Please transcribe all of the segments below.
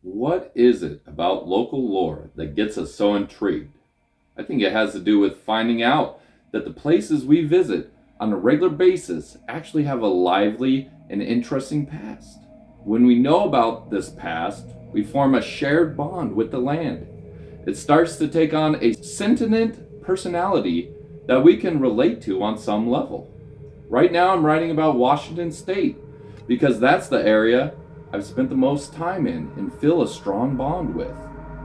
What is it about local lore that gets us so intrigued? I think it has to do with finding out that the places we visit on a regular basis actually have a lively and interesting past. When we know about this past, we form a shared bond with the land. It starts to take on a sentient personality that we can relate to on some level. Right now, I'm writing about Washington State because that's the area I've spent the most time in and feel a strong bond with,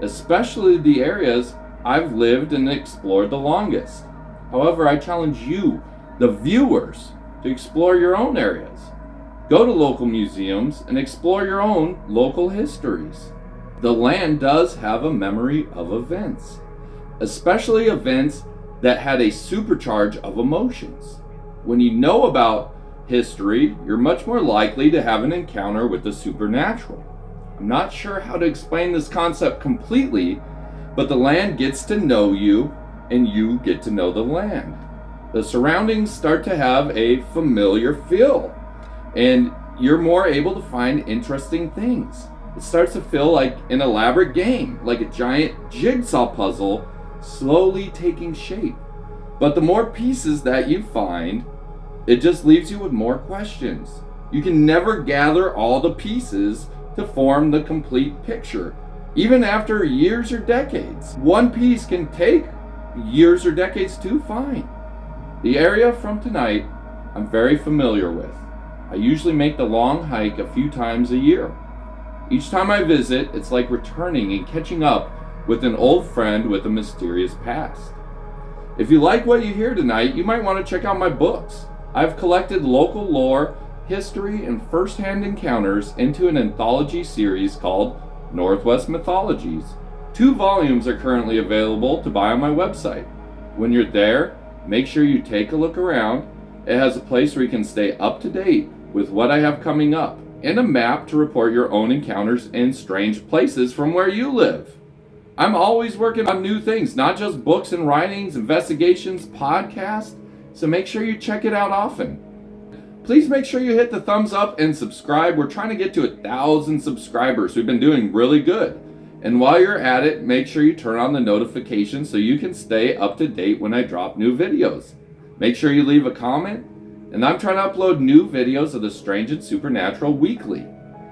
especially the areas I've lived and explored the longest. However, I challenge you, the viewers, to explore your own areas. Go to local museums and explore your own local histories. The land does have a memory of events, especially events that had a supercharge of emotions. When you know about history, you're much more likely to have an encounter with the supernatural. I'm not sure how to explain this concept completely, but the land gets to know you and you get to know the land. The surroundings start to have a familiar feel and you're more able to find interesting things. It starts to feel like an elaborate game, like a giant jigsaw puzzle slowly taking shape. But the more pieces that you find, it just leaves you with more questions. You can never gather all the pieces to form the complete picture, even after years or decades. One piece can take years or decades to find. The area from tonight, I'm very familiar with. I usually make the long hike a few times a year. Each time I visit, it's like returning and catching up with an old friend with a mysterious past. If you like what you hear tonight, you might want to check out my books. I've collected local lore, history, and first-hand encounters into an anthology series called Northwest Mythologies. 2 volumes are currently available to buy on my website. When you're there, make sure you take a look around. It has a place where you can stay up to date with what I have coming up, and a map to report your own encounters in strange places from where you live. I'm always working on new things, not just books and writings, investigations, podcasts, so make sure you check it out often. Please make sure you hit the thumbs up and subscribe. We're trying to get to 1,000 subscribers. We've been doing really good. And while you're at it, make sure you turn on the notifications so you can stay up to date when I drop new videos. Make sure you leave a comment, and I'm trying to upload new videos of the strange and supernatural weekly.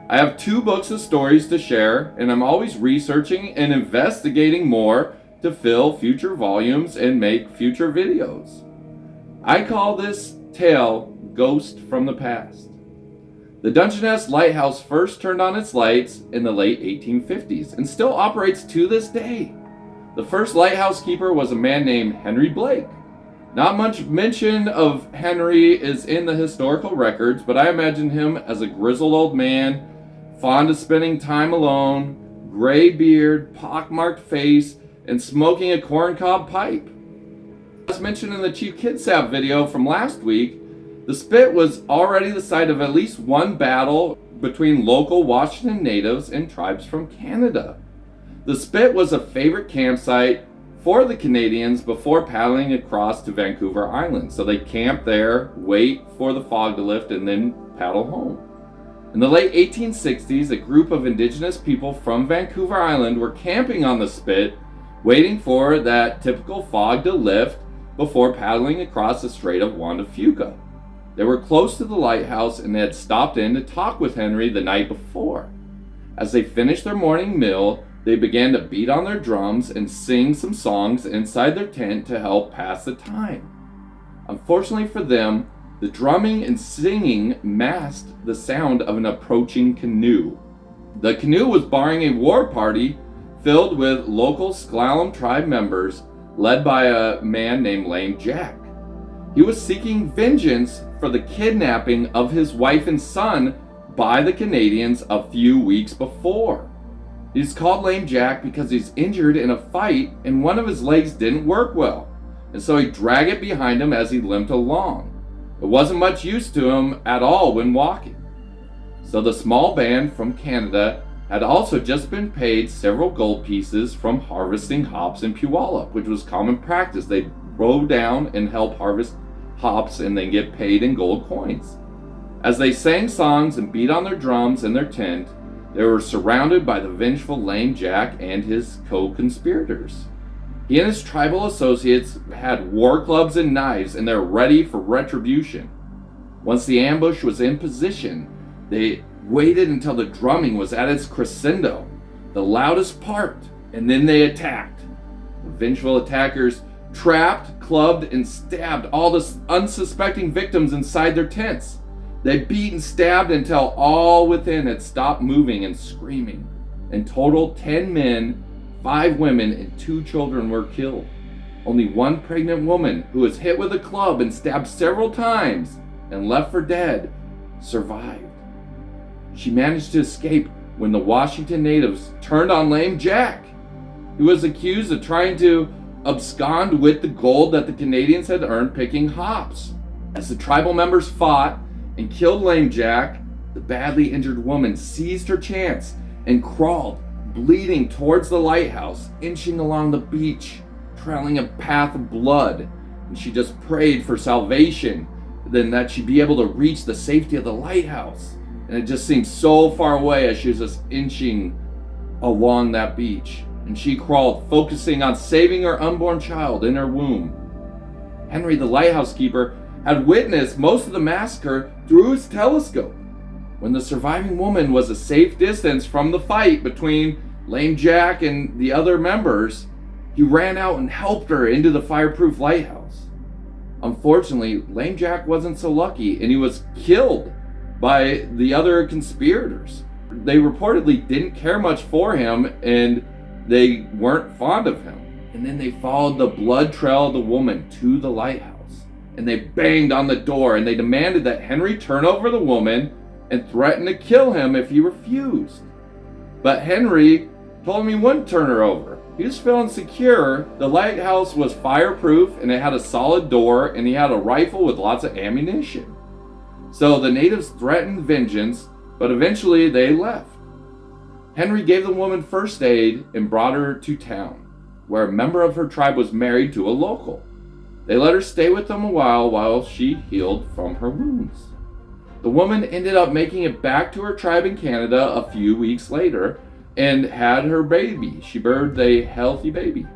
I have 2 books of stories to share, and I'm always researching and investigating more to fill future volumes and make future videos. I call this tale Ghost from the Past. The Dungeness Lighthouse first turned on its lights in the late 1850s and still operates to this day. The first lighthouse keeper was a man named Henry Blake. Not much mention of Henry is in the historical records, but I imagine him as a grizzled old man, fond of spending time alone, gray beard, pockmarked face, and smoking a corncob pipe. As mentioned in the Chief Kitsap video from last week, the Spit was already the site of at least one battle between local Washington natives and tribes from Canada. The Spit was a favorite campsite for the Canadians before paddling across to Vancouver Island. So they camped there, wait for the fog to lift, and then paddle home. In the late 1860s, a group of indigenous people from Vancouver Island were camping on the Spit, waiting for that typical fog to lift before paddling across the Strait of Juan de Fuca. They were close to the lighthouse and had stopped in to talk with Henry the night before. As they finished their morning meal, they began to beat on their drums and sing some songs inside their tent to help pass the time. Unfortunately for them, the drumming and singing masked the sound of an approaching canoe. The canoe was barring a war party filled with local Sklallam tribe members led by a man named Lame Jack. He was seeking vengeance for the kidnapping of his wife and son by the Canadians a few weeks before. He's called Lame Jack because he's injured in a fight and one of his legs didn't work well, and so he dragged it behind him as he limped along. It wasn't much use to him at all when walking. So the small band from Canada had also just been paid several gold pieces from harvesting hops in Puyallup, which was common practice. They'd row down and help harvest hops and then get paid in gold coins. As they sang songs and beat on their drums in their tent, They were surrounded by the vengeful Lame Jack and his co-conspirators. He and his tribal associates had war clubs and knives, and they were ready for retribution. Once the ambush was in position, they waited until the drumming was at its crescendo, the loudest part, and then they attacked. The vengeful attackers trapped, clubbed, and stabbed all the unsuspecting victims inside their tents. They beat and stabbed until all within had stopped moving and screaming. In total, 10 men, 5 women, and 2 children were killed. Only one pregnant woman, who was hit with a club and stabbed several times and left for dead, survived. She managed to escape when the Washington natives turned on Lame Jack, who was accused of trying to abscond with the gold that the Canadians had earned picking hops. As the tribal members fought and killed Lame Jack, the badly injured woman seized her chance and crawled, bleeding towards the lighthouse, inching along the beach, trailing a path of blood. And she just prayed for salvation, then that she'd be able to reach the safety of the lighthouse. And it just seemed so far away as she was just inching along that beach. And she crawled, focusing on saving her unborn child in her womb. Henry, the lighthouse keeper, had witnessed most of the massacre through his telescope. When the surviving woman was a safe distance from the fight between Lame Jack and the other members, he ran out and helped her into the fireproof lighthouse. Unfortunately, Lame Jack wasn't so lucky, and he was killed by the other conspirators. They reportedly didn't care much for him, and they weren't fond of him. And then they followed the blood trail of the woman to the lighthouse. And they banged on the door, and they demanded that Henry turn over the woman and threatened to kill him if he refused. But Henry told him he wouldn't turn her over. He was feeling secure. The lighthouse was fireproof, and it had a solid door, and he had a rifle with lots of ammunition. So the natives threatened vengeance, but eventually they left. Henry gave the woman first aid and brought her to town, where a member of her tribe was married to a local. They let her stay with them a while she healed from her wounds. The woman ended up making it back to her tribe in Canada a few weeks later and had her baby. She birthed a healthy baby.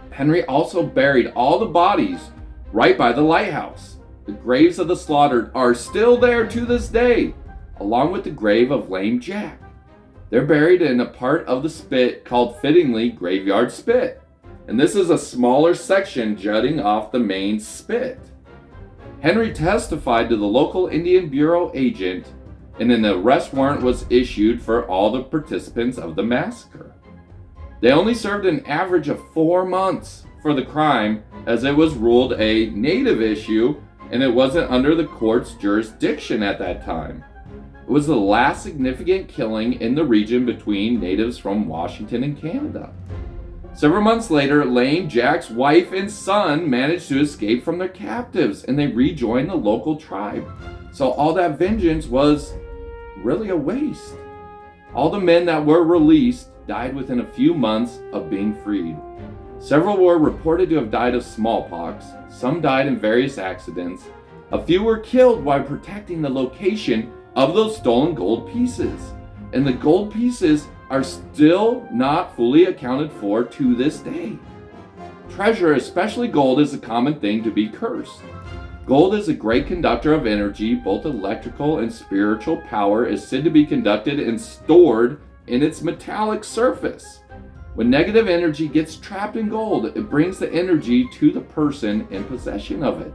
Henry also buried all the bodies right by the lighthouse. The graves of the slaughtered are still there to this day, along with the grave of Lame Jack. They're buried in a part of the spit called fittingly Graveyard Spit, and this is a smaller section jutting off the main spit. Henry testified to the local Indian Bureau agent, and an arrest warrant was issued for all the participants of the massacre. They only served an average of 4 months for the crime, as it was ruled a native issue and it wasn't under the court's jurisdiction at that time. It was the last significant killing in the region between natives from Washington and Canada. Several months later, Lame Jack's wife and son managed to escape from their captives, and they rejoined the local tribe. So all that vengeance was really a waste. All the men that were released died within a few months of being freed. Several were reported to have died of smallpox. Some died in various accidents. A few were killed while protecting the location of those stolen gold pieces. And the gold pieces are still not fully accounted for to this day. Treasure, especially gold, is a common thing to be cursed. Gold is a great conductor of energy. Both electrical and spiritual power is said to be conducted and stored in its metallic surface. When negative energy gets trapped in gold, it brings the energy to the person in possession of it.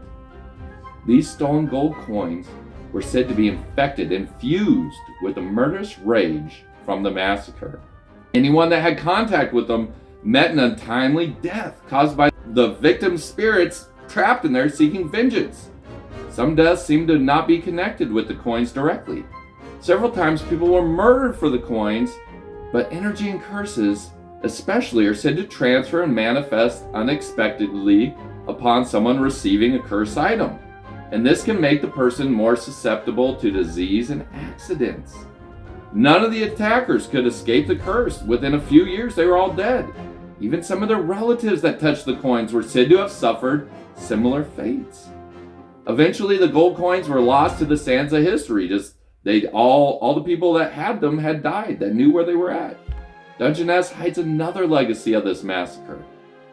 These stolen gold coins were said to be infected and fused with a murderous rage from the massacre. Anyone that had contact with them met an untimely death caused by the victim's spirits trapped in there seeking vengeance. Some deaths seemed to not be connected with the coins directly. Several times people were murdered for the coins, but energy and curses especially are said to transfer and manifest unexpectedly upon someone receiving a cursed item. And this can make the person more susceptible to disease and accidents. None of the attackers could escape the curse. Within a few years, they were all dead. Even some of their relatives that touched the coins were said to have suffered similar fates. Eventually, the gold coins were lost to the sands of history, just All the people that had them had died, that knew where they were at. Dungeness hides another legacy of this massacre.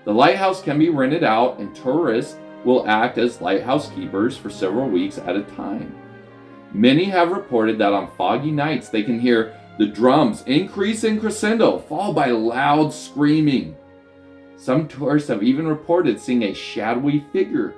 The lighthouse can be rented out, and tourists will act as lighthouse keepers for several weeks at a time. Many have reported that on foggy nights they can hear the drums increase in crescendo, followed by loud screaming. Some tourists have even reported seeing a shadowy figure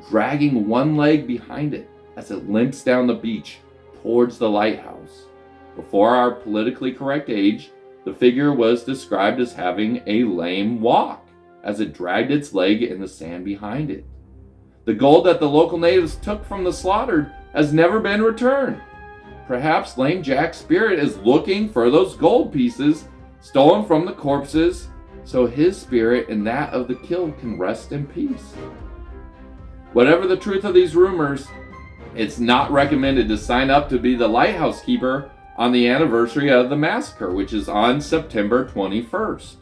dragging one leg behind it as it limps down the beach towards the lighthouse. Before our politically correct age, the figure was described as having a lame walk as it dragged its leg in the sand behind it. The gold that the local natives took from the slaughtered has never been returned. Perhaps Lame Jack's spirit is looking for those gold pieces stolen from the corpses, so his spirit and that of the killed can rest in peace. Whatever the truth of these rumors, it's not recommended to sign up to be the lighthouse keeper on the anniversary of the massacre, which is on September 21st.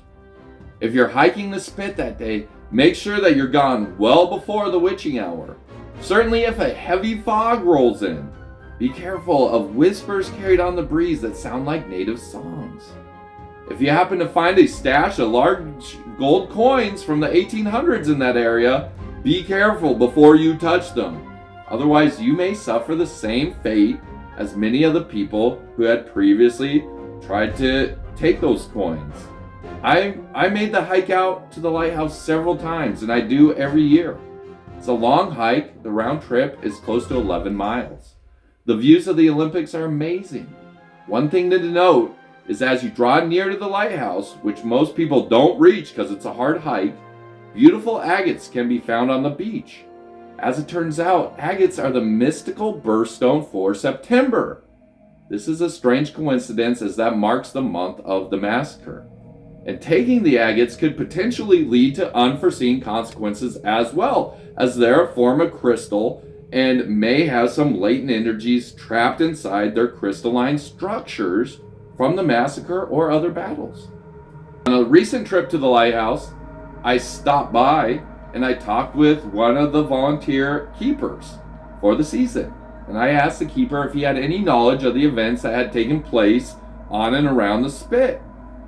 If you're hiking the Spit that day, make sure that you're gone well before the witching hour. Certainly if a heavy fog rolls in, be careful of whispers carried on the breeze that sound like native songs. If you happen to find a stash of large gold coins from the 1800s in that area, be careful before you touch them. Otherwise, you may suffer the same fate as many of the people who had previously tried to take those coins. I made the hike out to the lighthouse several times, and I do every year. It's a long hike. The round trip is close to 11 miles. The views of the Olympics are amazing. One thing to note is as you draw near to the lighthouse, which most people don't reach because it's a hard hike, beautiful agates can be found on the beach. As it turns out, agates are the mystical birthstone for September. This is a strange coincidence as that marks the month of the massacre. And taking the agates could potentially lead to unforeseen consequences as well, as they're a form of crystal and may have some latent energies trapped inside their crystalline structures from the massacre or other battles. On a recent trip to the lighthouse, I stopped by and I talked with one of the volunteer keepers for the season. And I asked the keeper if he had any knowledge of the events that had taken place on and around the Spit.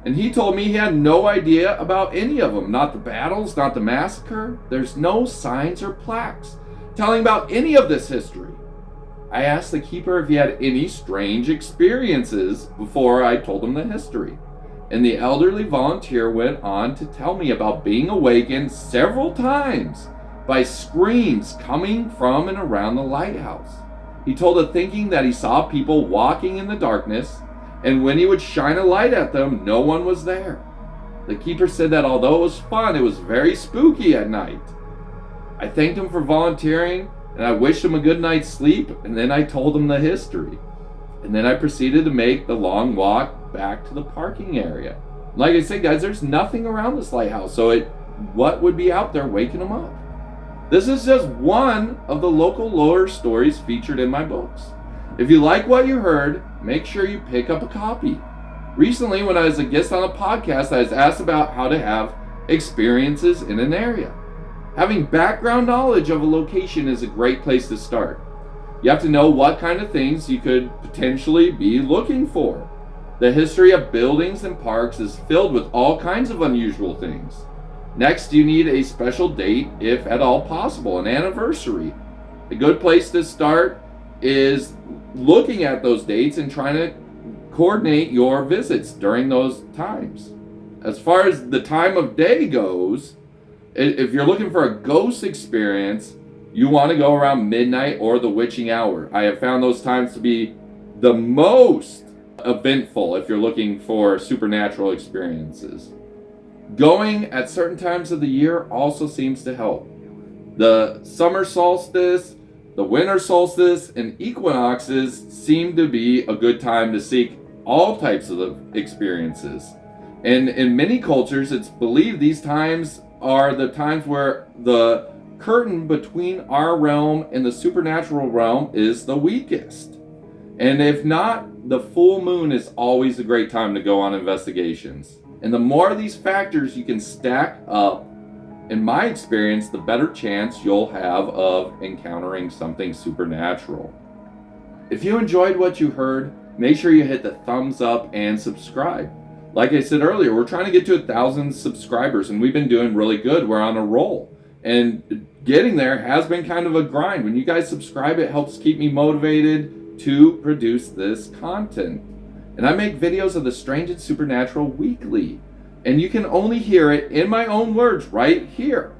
And he told me he had no idea about any of them. Not the battles, not the massacre. There's no signs or plaques telling about any of this history. I asked the keeper if he had any strange experiences before I told him the history. And the elderly volunteer went on to tell me about being awakened several times by screams coming from and around the lighthouse. He told of thinking that he saw people walking in the darkness, and when he would shine a light at them, no one was there. The keeper said that although it was fun, it was very spooky at night. I thanked him for volunteering, and I wished him a good night's sleep, and then I told him the history. And then I proceeded to make the long walk back to the parking area. Like I said, guys, there's nothing around this lighthouse, so what would be out there waking them up? This is just one of the local lore stories featured in my books. If you like what you heard, make sure you pick up a copy. Recently, when I was a guest on a podcast, I was asked about how to have experiences in an area. Having background knowledge of a location is a great place to start. You have to know what kind of things you could potentially be looking for. The history of buildings and parks is filled with all kinds of unusual things. Next, you need a special date, if at all possible, an anniversary. A good place to start is looking at those dates and trying to coordinate your visits during those times. As far as the time of day goes, if you're looking for a ghost experience, you want to go around midnight or the witching hour. I have found those times to be the most eventful if you're looking for supernatural experiences. Going at certain times of the year also seems to help. The summer solstice, the winter solstice, and equinoxes seem to be a good time to seek all types of experiences. And in many cultures, it's believed these times are the times where the curtain between our realm and the supernatural realm is the weakest. And if not, the full moon is always a great time to go on investigations. And the more of these factors you can stack up, in my experience, the better chance you'll have of encountering something supernatural. If you enjoyed what you heard, make sure you hit the thumbs up and subscribe. Like I said earlier, we're trying to get to 1,000 subscribers, and we've been doing really good. We're on a roll. And getting there has been kind of a grind. When you guys subscribe, it helps keep me motivated to produce this content. And I make videos of the strange and supernatural weekly. And you can only hear it in my own words right here.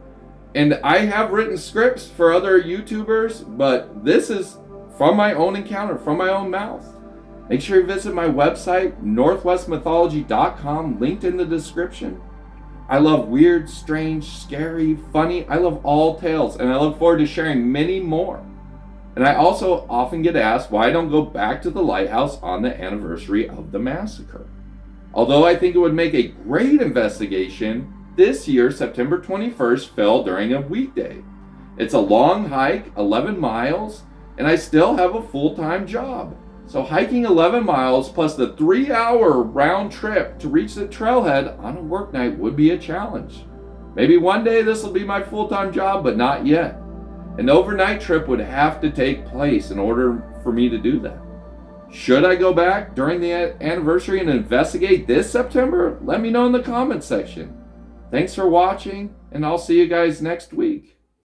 And I have written scripts for other YouTubers, but this is from my own encounter, from my own mouth. Make sure you visit my website, northwestmythology.com, linked in the description. I love weird, strange, scary, funny. I love all tales, and I look forward to sharing many more. And I also often get asked why I don't go back to the lighthouse on the anniversary of the massacre. Although I think it would make a great investigation, this year, September 21st, fell during a weekday. It's a long hike, 11 miles, and I still have a full-time job. So hiking 11 miles plus the 3-hour round trip to reach the trailhead on a work night would be a challenge. Maybe one day this will be my full-time job, but not yet. An overnight trip would have to take place in order for me to do that. Should I go back during the anniversary and investigate this September? Let me know in the comments section. Thanks for watching, and I'll see you guys next week.